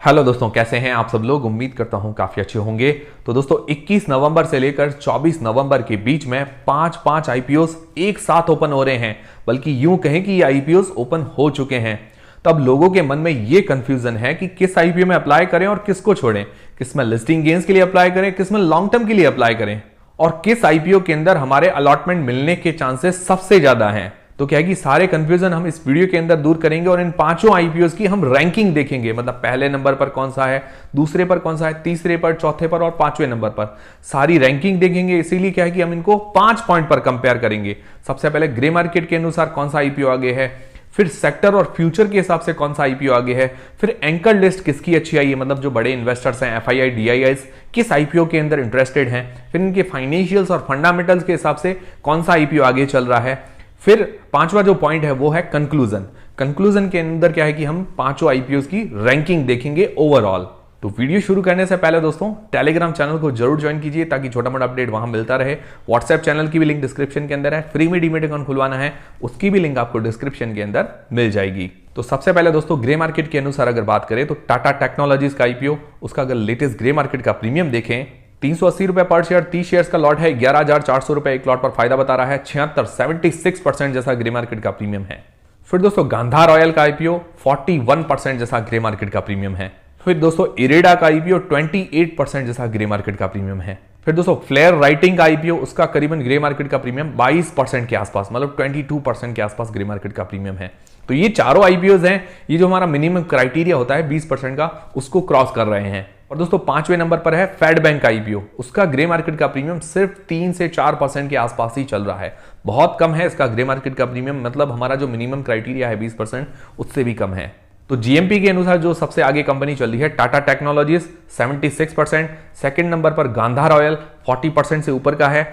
Hello दोस्तों, कैसे हैं आप सब लोग। उम्मीद करता हूं काफी अच्छे होंगे। तो दोस्तों 21 नवंबर से लेकर 24 नवंबर के बीच में पांच आईपीओस एक साथ ओपन हो रहे हैं, बल्कि यूं कहें कि ये आईपीओस ओपन हो चुके हैं। तब लोगों के मन में ये कंफ्यूजन है कि किस आईपीओ में अप्लाई करें और किसको छोड़ें, किस में लिस्टिंग गेन्स के लिए अप्लाई करें, किस में लॉन्ग टर्म के लिए अप्लाई करें, और किस आईपीओ के अंदर हमारे अलॉटमेंट मिलने के चांसेस सबसे ज्यादा हैं। तो क्या है कि सारे कंफ्यूजन हम इस वीडियो के अंदर दूर करेंगे और इन पांचों आईपीओस की हम रैंकिंग देखेंगे। मतलब पहले नंबर पर कौन सा है, दूसरे पर कौन सा है, तीसरे पर, चौथे पर और पांचवें नंबर पर सारी रैंकिंग देखेंगे। इसीलिए क्या है कि हम इनको 5 पॉइंट पर कंपेयर करेंगे। सबसे पहले ग्रे मार्केट के अनुसार कौन सा आईपीओ आगे है, फिर सेक्टर और फ्यूचर के हिसाब से कौन सा आईपीओ आगे है, फिर एंकर लिस्ट किसकी अच्छी आई है, मतलब जो बड़े इन्वेस्टर्स हैं एफआईआई डीआईआईस किस आईपीओ के अंदर इंटरेस्टेड हैं, फिर इनके फाइनेंशियल्स और फंडामेंटल्स के हिसाब से कौन सा आईपीओ आगे चल रहा है। फिर पांचवा जो पॉइंट है वो है कंक्लूजन। कंक्लूजन के अंदर क्या है कि हम पांचों आईपीओ की रैंकिंग देखेंगे ओवरऑल। तो वीडियो शुरू करने से पहले दोस्तों टेलीग्राम चैनल को जरूर ज्वाइन कीजिए ताकि छोटा मोटा अपडेट वहां मिलता रहे। व्हाट्सएप चैनल की भी लिंक डिस्क्रिप्शन के अंदर है। फ्री में डीमेट अकाउंट खुलवाना है उसकी भी लिंक आपको डिस्क्रिप्शन के अंदर मिल जाएगी। तो सबसे पहले दोस्तों ग्रे मार्केट के अनुसार अगर बात करें तो टाटा टेक्नोलॉजीज का आईपीओ, उसका अगर लेटेस्ट ग्रे मार्केट का प्रीमियम देखें 380 रुपए पर शेयर, 30 शेयर्स का लॉट है, 11,400 रुपए एक लॉट पर फायदा बता रहा है। 76% जैसा ग्रे मार्केट का प्रीमियम है। फिर दोस्तों गांधार ऑयल का आईपीओ 41% जैसा ग्रे मार्केट का प्रीमियम है। फिर दोस्तों इरेडा का आईपीओ 28% जैसा ग्रे मार्केट का प्रीमियम है। फिर दोस्तों फ्लेयर राइटिंग का आईपीओ, उसका करीबन ग्रे मार्केट का प्रीमियम 22% के आसपास, मतलब 22% के आसपास ग्रे मार्केट का प्रीमियम है। तो ये चारों आईपीओज हैं, ये जो हमारा मिनिमम क्राइटेरिया होता है 20% का, उसको क्रॉस कर रहे हैं। और दोस्तों पांचवें नंबर पर है फेड बैंक का आईपीओ, उसका ग्रे मार्केट का प्रीमियम सिर्फ 3 से 4% के आसपास ही चल रहा है। बहुत कम है इसका ग्रे मार्केट का प्रीमियम, मतलब हमारा जो मिनिमम क्राइटेरिया है 20% उससे भी कम है। तो जीएमपी के अनुसार जो सबसे आगे कंपनी चल रही है टाटा टेक्नोलॉजीज 76%, सेकंड नंबर पर गांधार ऑयल 40% से ऊपर का है,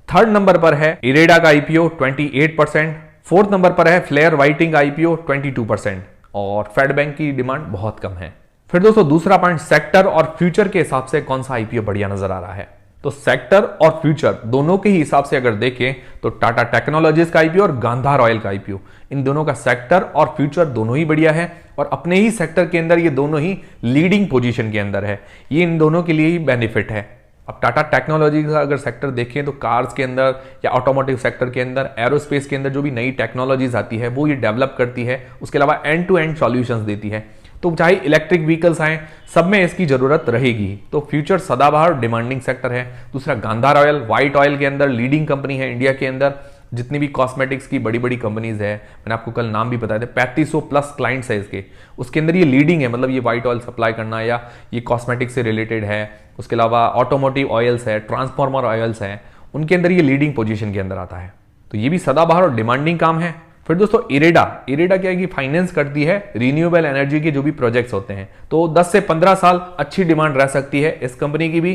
थर्ड नंबर पर है इरेडा का आईपीओ 28%, फोर्थ नंबर पर है फ्लेयर राइटिंग आईपीओ 22%, और फेड बैंक की डिमांड बहुत कम है। फिर दोस्तों दूसरा पॉइंट सेक्टर और फ्यूचर के हिसाब से कौन सा आईपीओ बढ़िया नजर आ रहा है। तो सेक्टर और फ्यूचर दोनों के ही हिसाब से अगर देखें तो टाटा टेक्नोलॉजीज का आईपीओ और गांधार ऑयल का आईपीओ, इन दोनों का सेक्टर और फ्यूचर दोनों ही बढ़िया है और अपने ही सेक्टर के अंदर ये दोनों ही लीडिंग पोजीशन के अंदर है। ये इन दोनों के लिए ही बेनिफिट है। अब टाटा टेक्नोलॉजी का अगर सेक्टर देखें तो कार्स के अंदर या ऑटोमोटिव सेक्टर के अंदर, एरोस्पेस के अंदर जो भी नई टेक्नोलॉजीज आती है वो ये डेवलप करती है। उसके अलावा एंड टू एंड सॉल्यूशंस देती है। तो चाहे इलेक्ट्रिक व्हीकल्स आए, सब में इसकी जरूरत रहेगी। तो फ्यूचर सदाबहार डिमांडिंग सेक्टर है। दूसरा गांधार ऑयल व्हाइट ऑयल के अंदर लीडिंग कंपनी है इंडिया के अंदर। जितनी भी कॉस्मेटिक्स की बड़ी बड़ी कंपनीज है, मैंने आपको कल नाम भी बताए थे, 3500 प्लस क्लाइंट्स है इसके, उसके अंदर ये लीडिंग है। मतलब ये व्हाइट ऑयल सप्लाई करना या ये कॉस्मेटिक्स से रिलेटेड है। उसके अलावा ऑटोमोटिव ऑयल्स है, ट्रांसफॉर्मर ऑयल्स है, उनके अंदर ये लीडिंग पोजीशन के अंदर आता है। तो ये भी सदाबहार और डिमांडिंग काम है। फिर दोस्तों इरेडा क्या है कि फाइनेंस करती है रिन्यूएबल एनर्जी के जो भी प्रोजेक्ट्स होते हैं। तो 10 से 15 साल अच्छी डिमांड रह सकती है इस कंपनी की भी।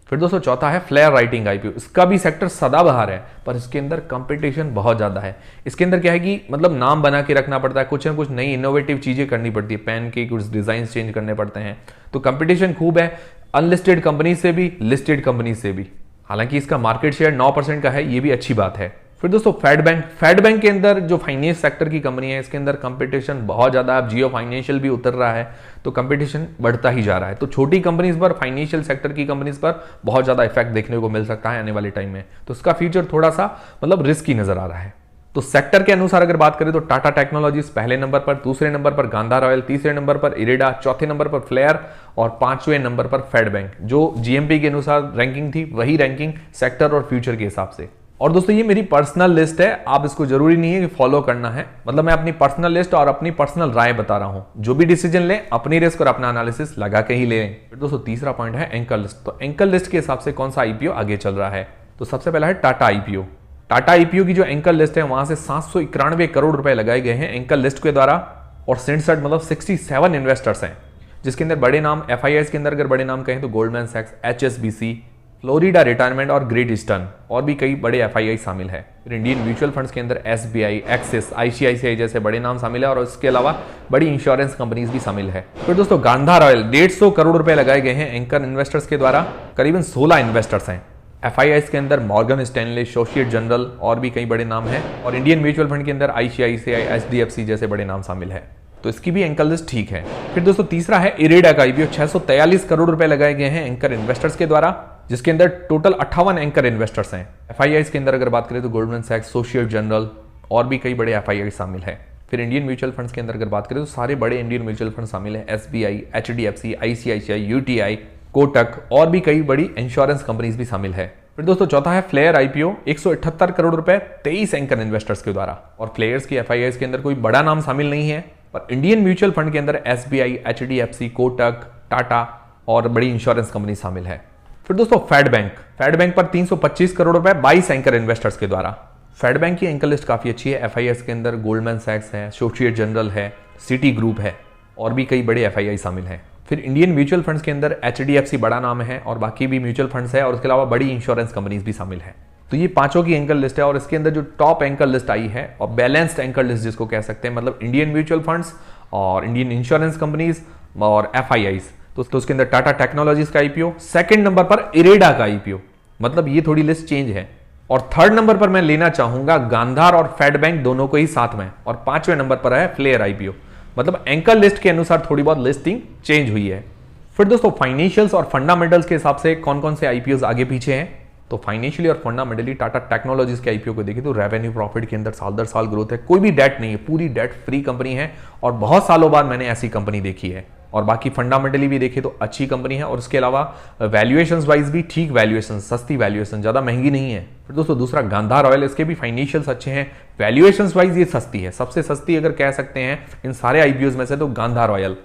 फिर दोस्तों चौथा है फ्लेयर राइटिंग आईपीओ, इसका भी सेक्टर सदाबहार है पर इसके अंदर कंपटीशन बहुत ज्यादा है। इसके अंदर क्या है कि मतलब नाम बना के रखना पड़ता है, कुछ ना कुछ नई इनोवेटिव चीजें करनी पड़ती है, पेन के कुछ डिजाइन चेंज करने पड़ते हैं। तो कंपटीशन खूब है, अनलिस्टेड कंपनी से भी, लिस्टेड कंपनी से भी। हालांकि इसका मार्केट शेयर 9% का है, ये भी अच्छी बात है। फिर दोस्तों फेड बैंक के अंदर जो फाइनेंस सेक्टर की कंपनी है, इसके अंदर कंपटीशन बहुत ज्यादा है। अब जियो फाइनेंशियल भी उतर रहा है तो कंपटीशन बढ़ता ही जा रहा है। तो छोटी कंपनीज पर, फाइनेंशियल सेक्टर की कंपनीज पर बहुत ज्यादा इफेक्ट देखने को मिल सकता है आने वाले टाइम में। तो उसका फ्यूचर थोड़ा सा मतलब रिस्की नजर आ रहा है। तो सेक्टर के अनुसार अगर बात करें तो टाटा टेक्नोलॉजीज पहले नंबर पर, दूसरे नंबर पर गांधार ऑयल, तीसरे नंबर पर इरेडा, चौथे नंबर पर फ्लेयर और पांचवें नंबर पर फेड बैंक। जो जीएमपी के अनुसार रैंकिंग थी वही रैंकिंग सेक्टर और फ्यूचर के हिसाब से। और दोस्तों ये मेरी पर्सनल लिस्ट है, आप इसको जरूरी नहीं है कि फॉलो करना है। मतलब मैं अपनी पर्सनल लिस्ट और अपनी पर्सनल राय बता रहा हूं। जो भी डिसीजन लें अपनी रिस्क और अपना एनालिसिस लगा के ही लें। फिर दोस्तों तीसरा पॉइंट है एंकर लिस्ट। तो एंकर लिस्ट के हिसाब से कौन सा आईपीओ आगे चल रहा है। तो सबसे पहला है टाटा आईपीओ। टाटा आईपीओ की जो एंकर लिस्ट है वहां से 791 करोड़ रुपए लगाए गए हैं एंकर लिस्ट के द्वारा, और 67 मतलब 67 इन्वेस्टर्स हैं, जिसके अंदर बड़े नाम एफआईआईस के अंदर अगर बड़े नाम कहें तो गोल्डमैन सैक्स, एचएसबीसी, फ्लोरिडा रिटायरमेंट और ग्रेट ईस्टर्न, और भी कई बड़े एफआईआई शामिल है। फिर इंडियन म्यूचुअल फंड्स के अंदर एसबीआई, एक्सिस, आईसीआईसीआई जैसे बड़े नाम शामिल है, और इसके अलावा बड़ी इंश्योरेंस कंपनीज भी शामिल है। फिर दोस्तों गांधार ऑयल 150 करोड़ रुपए लगाए गए हैं एंकर इन्वेस्टर्स के द्वारा, करीबन 16 इन्वेस्टर्स हैं। एफआईआईस के अंदर मॉर्गन स्टैनले, सोशिएट जनरल और भी कई बड़े नाम हैं, और इंडियन म्यूचुअल फंड के अंदर आईसीआईसीआई, एचडीएफसी जैसे बड़े नाम शामिल है। तो इसकी भी एंकर लिस्ट ठीक है। फिर दोस्तों तीसरा है इरेडा का आईपीओ। 643 करोड़ रुपए लगाए गए हैं एंकर इन्वेस्टर्स के द्वारा, जिसके अंदर टोटल 58 एंकर इन्वेस्टर्स हैं। एफआईआईज के अंदर अगर बात करें तो गोल्डमैन सैक्स, सोशिएट जनरल और भी कई बड़े एफआईआई शामिल है। फिर इंडियन म्यूचुअल फंड्स के अंदर अगर बात करें तो सारे बड़े इंडियन म्यूचुअल फंड शामिल है। SBI, HDFC, ICICI, UTI, Kotak और भी कई बड़ी इंश्योरेंस कंपनीज भी शामिल है। फिर दोस्तों चौथा है फ्लेयर आईपीओ। 178 करोड़ रुपए 23 एंकर इन्वेस्टर्स के द्वारा। और फ्लेयर्स की एफआईआईज के अंदर कोई बड़ा नाम शामिल नहीं है, पर इंडियन म्यूचुअल फंड के अंदर एसबीआई, एचडीएफसी, कोटक, टाटा और बड़ी इंश्योरेंस कंपनी शामिल है। फिर दोस्तों फेड बैंक पर 325 करोड़ रुपए 22 एंकर इन्वेस्टर्स के द्वारा। फेड बैंक की एंकर लिस्ट काफी अच्छी है। एफआईआईज के अंदर गोल्डमैन सैक्स है, सोशिएट जनरल है, सिटी ग्रुप है और भी कई बड़े एफआईआई शामिल हैं। फिर इंडियन म्यूचुअल फंड्स के अंदर एचडीएफसी बड़ा नाम है और बाकी भी म्यूचुअल फंड्स है और उसके अलावा बड़ी इंश्योरेंस कंपनीज भी शामिल है। तो ये पांचों की एंकर लिस्ट है और इसके अंदर जो टॉप एंकर लिस्ट आई है और बैलेंस्ड एंकर लिस्ट जिसको कह सकते हैं, मतलब इंडियन म्यूचुअल फंड्स और इंडियन इंश्योरेंस कंपनीज और एफआईआईज, तो उसके अंदर टाटा टेक्नोलॉजीज का आईपीओ, सेकंड नंबर पर इरेडा का आईपीओ, मतलब ये थोड़ी लिस्ट चेंज है। और थर्ड नंबर पर मैं लेना चाहूंगा गांधार और फेड बैंक दोनों को ही साथ में, और पांचवें नंबर पर है फ्लेयर आईपीओ। मतलब एंकर लिस्ट के अनुसार थोड़ी बहुत लिस्टिंग चेंज हुई है। फिर दोस्तों फाइनेंशियल्स और फंडामेंटल्स के हिसाब से कौन कौन से आईपीओ आगे पीछे हैं, तो फाइनेंशियली और फंडामेंटली टाटा टेक्नोलॉजीज के आईपीओ को देखिए तो रेवेन्यू प्रॉफिट के अंदर साल दर साल ग्रोथ है, कोई भी डेट नहीं है, पूरी डेट फ्री कंपनी है और बहुत सालों बाद मैंने ऐसी कंपनी देखी है। और बाकी फंडामेंटली भी देखे तो अच्छी कंपनी है और उसके अलावा वैल्यूएशंस वाइज भी ठीक वैल्यूएशन, सस्ती वैल्यूएशन, ज्यादा महंगी नहीं है। फिर दोस्तों दूसरा गांधार ऑयल, इसके भी फाइनेंशियल्स अच्छे हैं, वैल्यूएशंस वाइज ये सस्ती है, सबसे सस्ती अगर कह सकते हैं इन सारे आईपीओ में से तो गांधार ऑयल।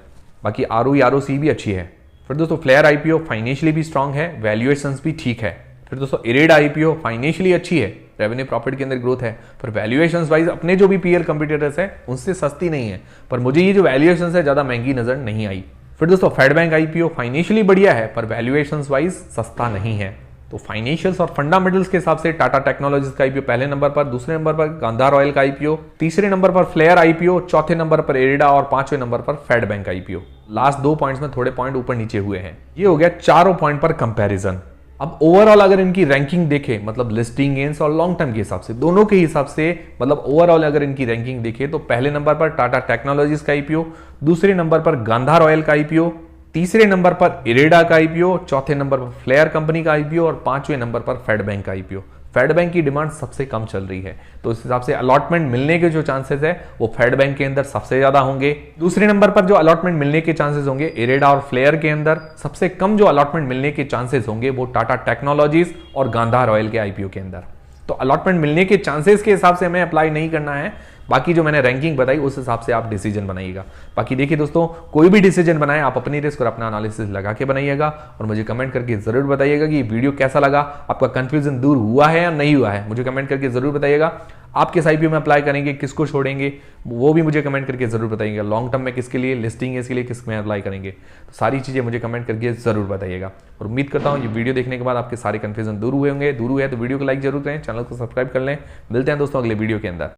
बाकी आरओसी भी अच्छी है। फिर दोस्तों फ्लेयर आईपीओ फाइनेंशियली भी स्ट्रांग है, वैल्यूएशंस भी ठीक है। फिर दोस्तों इरेडा आईपीओ फाइनेंशियली अच्छी है, रेवेन्यू प्रॉफिट के अंदर ग्रोथ है, पर वैल्यूएशंस वाइज अपने जो भी पीएल कंपटीटर्स है उनसे सस्ती नहीं है, पर मुझे ये जो वैल्यूएशंस है ज्यादा महंगी नजर नहीं आई। फिर दोस्तों फेड बैंक आईपीओ फाइनेंशियली बढ़िया है पर वैल्यूएशंस वाइज सस्ता नहीं है। तो फाइनेंशियल्स और फंडामेंटल्स के हिसाब से टाटा टेक्नोलॉजीज का आईपीओ पहले नंबर पर, दूसरे नंबर पर गांधार ऑयल का आईपीओ, तीसरे नंबर पर फ्लेयर आईपीओ, चौथे नंबर पर इरेडा और पांचवें नंबर पर Fed Bank IPO. Last 2 points में थोड़े पॉइंट ऊपर नीचे हुए हैं। ये हो गया चारों पॉइंट पर कंपैरिजन। अब ओवरऑल अगर इनकी रैंकिंग देखें, मतलब लिस्टिंग गेन्स और लॉन्ग टर्म के हिसाब से, दोनों के हिसाब से, मतलब ओवरऑल अगर इनकी रैंकिंग देखें तो पहले नंबर पर टाटा टेक्नोलॉजीज का आईपीओ, दूसरे नंबर पर गांधार ऑयल का आईपीओ, तीसरे नंबर पर इरेडा का आईपीओ, चौथे नंबर पर फ्लेयर कंपनी का आईपीओ और पांचवें नंबर पर फेड बैंक का आईपीओ। फेड बैंक की डिमांड सबसे कम चल रही है, तो इस हिसाब से अलॉटमेंट मिलने के जो चांसेस है वो फेड बैंक के अंदर सबसे ज्यादा होंगे। दूसरे नंबर पर जो अलॉटमेंट मिलने के चांसेस होंगे इरेडा और फ्लेयर के अंदर, सबसे कम जो अलॉटमेंट मिलने के चांसेस होंगे वो टाटा टेक्नोलॉजीज और गांधार ऑयल के आईपीओ के अंदर। तो अलॉटमेंट मिलने के चांसेस के हिसाब से हमें अप्लाई नहीं करना है, बाकी जो मैंने रैंकिंग बताई उस हिसाब से आप डिसीजन बनाइएगा। बाकी देखिए दोस्तों, कोई भी डिसीजन बनाए आप अपनी रिस्क और अपना एनालिसिस लगा के बनाइएगा और मुझे कमेंट करके जरूर बताइएगा कि ये वीडियो कैसा लगा, आपका कंफ्यूजन दूर हुआ है या नहीं हुआ है, मुझे कमेंट करके जरूर बताइएगा। आप किस आईपीओ में अप्लाई करेंगे, किसको छोड़ेंगे, वो भी मुझे कमेंट करके जरूर बताइएगा। लॉन्ग टर्म में किसके लिए लिस्टिंग है, इसके लिए किस में अप्लाई करेंगे, तो सारी चीजें मुझे कमेंट करके जरूर बताइएगा। और उम्मीद करता हूँ ये वीडियो देखने के बाद आपके सारे कंफ्यूजन दूर हुए होंगे। दूर हुए तो वीडियो को लाइक जरूर करें, चैनल को सब्सक्राइब कर लें। मिलते हैं दोस्तों अगले वीडियो के अंदर।